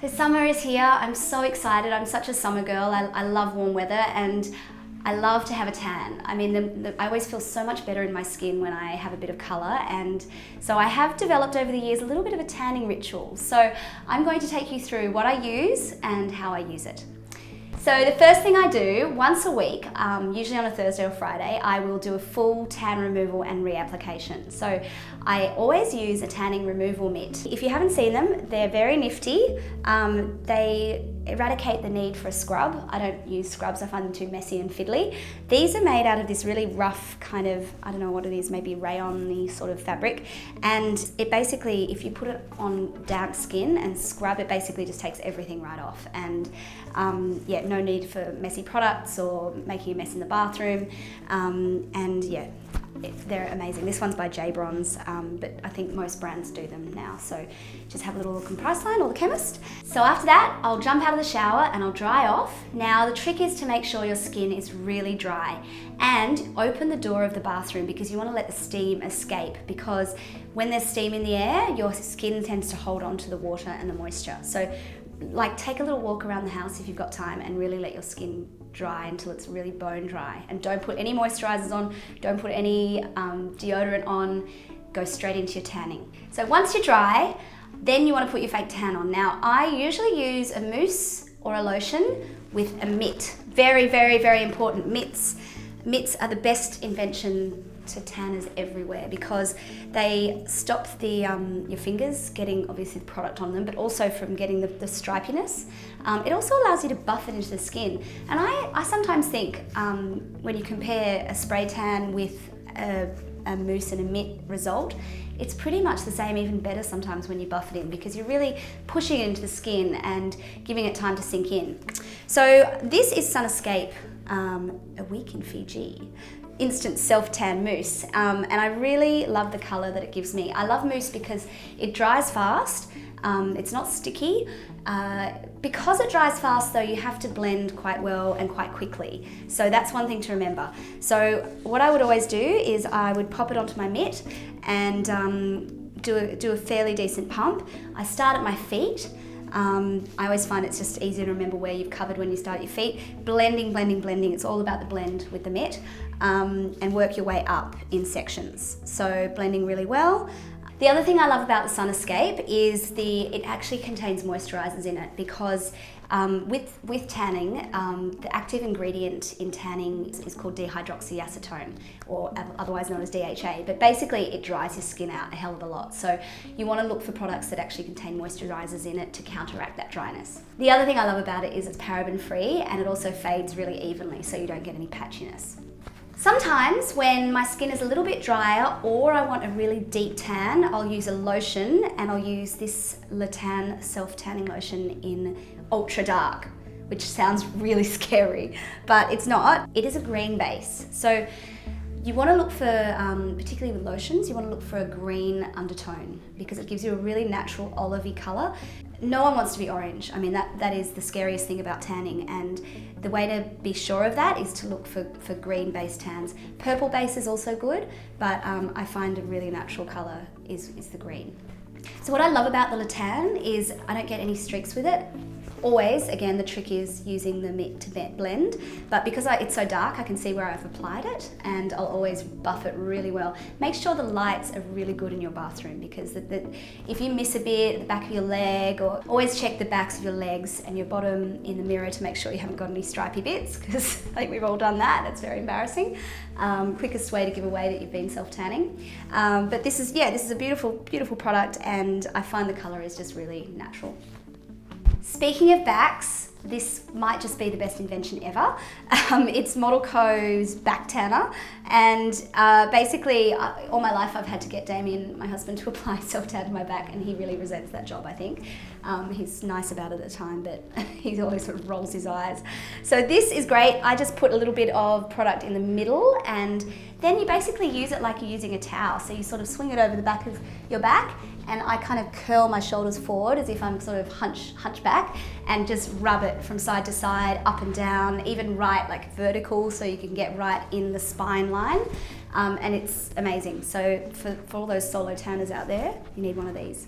The summer is here. I'm so excited. I'm such a summer girl. I love warm weather and I love to have a tan. I mean, I always feel so much better in my skin when I have a bit of colour, and so I have developed over the years a little bit of a tanning ritual. So I'm going to take you through what I use and how I use it. So the first thing I do once a week, usually on a Thursday or Friday, I will do a full tan removal and reapplication. So I always use a tanning removal mitt. If you haven't seen them, they're very nifty. They eradicate the need for a scrub. I don't use scrubs, I find them too messy and fiddly. These are made out of this really rough kind of, I don't know what it is, maybe rayon-y sort of fabric. And it basically, if you put it on damp skin and scrub, it basically just takes everything right off. And yeah, no need for messy products or making a mess in the bathroom. And yeah, they're amazing. This one's by J-Bronze, but I think most brands do them now. So just have a little look in Priceline or the chemist. So after that, I'll jump out of the shower and I'll dry off. Now the trick is to make sure your skin is really dry and open the door of the bathroom because you want to let the steam escape, because when there's steam in the air, your skin tends to hold on to the water and the moisture. So like take a little walk around the house if you've got time and really let your skin dry until it's really bone dry. And don't put any moisturizers on, don't put any deodorant on, go straight into your tanning. So once you're dry, then you want to put your fake tan on. Now I usually use a mousse or a lotion with a mitt. Very, very, very important, mitts. Mitts are the best invention to tanners everywhere because they stop your fingers getting obviously the product on them, but also from getting the stripiness. It also allows you to buff it into the skin. And I sometimes think when you compare a spray tan with a mousse and a mitt result, it's pretty much the same, even better sometimes when you buff it in, because you're really pushing it into the skin and giving it time to sink in. So this is Sun Escape, a week in Fiji. Instant self-tan mousse, and I really love the colour that it gives me. I love mousse because it dries fast, it's not sticky. Because it dries fast though, you have to blend quite well and quite quickly. So that's one thing to remember. So what I would always do is I would pop it onto my mitt and do a fairly decent pump. I start at my feet. I always find it's just easier to remember where you've covered when you start at your feet. Blending, blending, blending. It's all about the blend with the mitt, and work your way up in sections. So blending really well. The other thing I love about the Sun Escape is it actually contains moisturizers in it, because with tanning, the active ingredient in tanning is called dehydroxyacetone, or otherwise known as DHA, but basically it dries your skin out a hell of a lot. So you want to look for products that actually contain moisturizers in it to counteract that dryness. The other thing I love about it is it's paraben free, and it also fades really evenly, so you don't get any patchiness. Sometimes when my skin is a little bit drier or I want a really deep tan, I'll use a lotion, and I'll use this Lotion self-tanning lotion in Ultra Dark, which sounds really scary, but it's not. It is a green base. So you want to look for, particularly with lotions, you want to look for a green undertone because it gives you a really natural olivey colour. No one wants to be orange. I mean, that is the scariest thing about tanning, and the way to be sure of that is to look for green based tans. Purple base is also good, but I find a really natural colour is the green. So what I love about the Lotion is I don't get any streaks with it. Always, again, the trick is using the mitt to blend, but because it's so dark, I can see where I've applied it, and I'll always buff it really well. Make sure the lights are really good in your bathroom, because if you miss a bit at the back of your leg, or always check the backs of your legs and your bottom in the mirror to make sure you haven't got any stripy bits, because I think we've all done that. That's very embarrassing. Quickest way to give away that you've been self-tanning. But this is a beautiful, beautiful product, and I find the colour is just really natural. Speaking of backs, this might just be the best invention ever. It's Model Co's back tanner, and basically all my life I've had to get Damien, my husband, to apply self-tan to my back, and he really resents that job, I think. He's nice about it at the time, but he always sort of rolls his eyes. So this is great. I just put a little bit of product in the middle, and then you basically use it like you're using a towel. So you sort of swing it over the back of your back, and I kind of curl my shoulders forward as if I'm sort of hunch back, and just rub it from side to side, up and down, even right like vertical, so you can get right in the spine line. And it's amazing. So for all those solo tanners out there, you need one of these.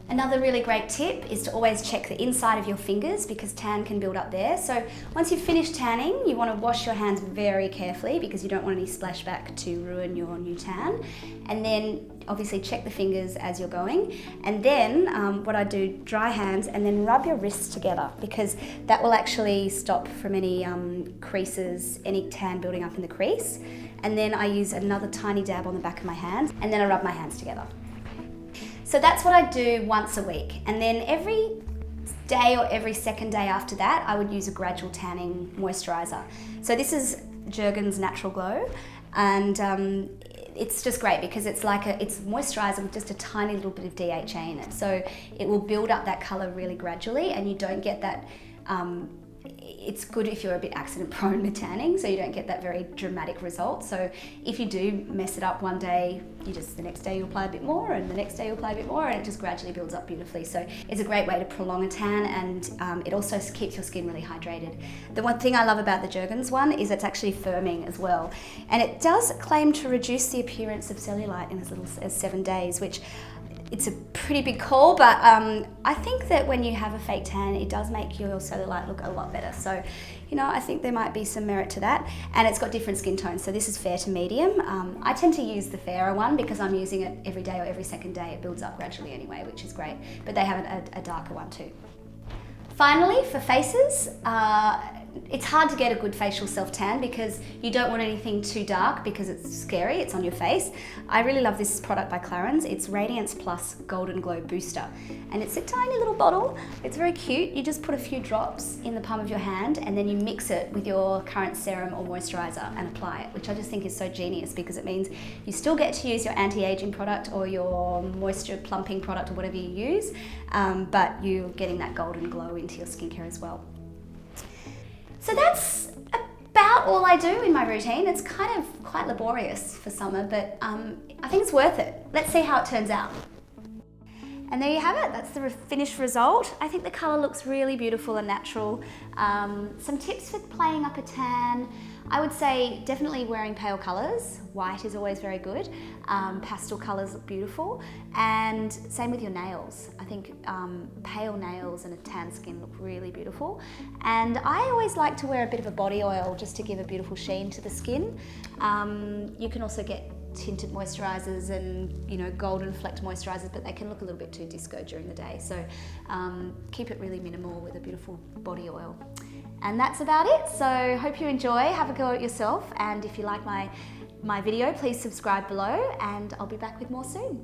Another really great tip is to always check the inside of your fingers because tan can build up there. So once you've finished tanning, you want to wash your hands very carefully because you don't want any splashback to ruin your new tan. And then obviously check the fingers as you're going. And then what I do, dry hands and then rub your wrists together because that will actually stop from any creases, any tan building up in the crease. And then I use another tiny dab on the back of my hands and then I rub my hands together. So that's what I do once a week. And then every day or every second day after that, I would use a gradual tanning moisturizer. So this is Jergens Natural Glow. And it's just great because it's moisturizer with just a tiny little bit of DHA in it. So it will build up that color really gradually and you don't get that, it's good if you're a bit accident prone with tanning, so you don't get that very dramatic result. So if you do mess it up one day, the next day you apply a bit more and the next day you apply a bit more and it just gradually builds up beautifully. So it's a great way to prolong a tan and it also keeps your skin really hydrated. The one thing I love about the Jergens one is it's actually firming as well. And it does claim to reduce the appearance of cellulite in as little as 7 days, which it's a pretty big call, but I think that when you have a fake tan, it does make your cellulite look a lot better. So, I think there might be some merit to that. And it's got different skin tones, so this is fair to medium. I tend to use the fairer one because I'm using it every day or every second day. It builds up gradually anyway, which is great. But they have a darker one too. Finally, for faces, it's hard to get a good facial self-tan because you don't want anything too dark because it's scary, it's on your face. I really love this product by Clarins. It's Radiance Plus Golden Glow Booster. And it's a tiny little bottle. It's very cute. You just put a few drops in the palm of your hand and then you mix it with your current serum or moisturizer and apply it, which I just think is so genius because it means you still get to use your anti-aging product or your moisture plumping product or whatever you use, but you're getting that golden glow into your skincare as well. So that's about all I do in my routine. It's kind of quite laborious for summer, but I think it's worth it. Let's see how it turns out. And there you have it, that's the finished result. I think the colour looks really beautiful and natural. Some tips for playing up a tan. I would say definitely wearing pale colours. White is always very good. Pastel colours look beautiful. And same with your nails. I think pale nails and a tan skin look really beautiful. And I always like to wear a bit of a body oil just to give a beautiful sheen to the skin. You can also get tinted moisturizers and golden flecked moisturizers, but they can look a little bit too disco during the day. So keep it really minimal with a beautiful body oil. And that's about it. So hope you enjoy, have a go at yourself. And if you like my video, please subscribe below and I'll be back with more soon.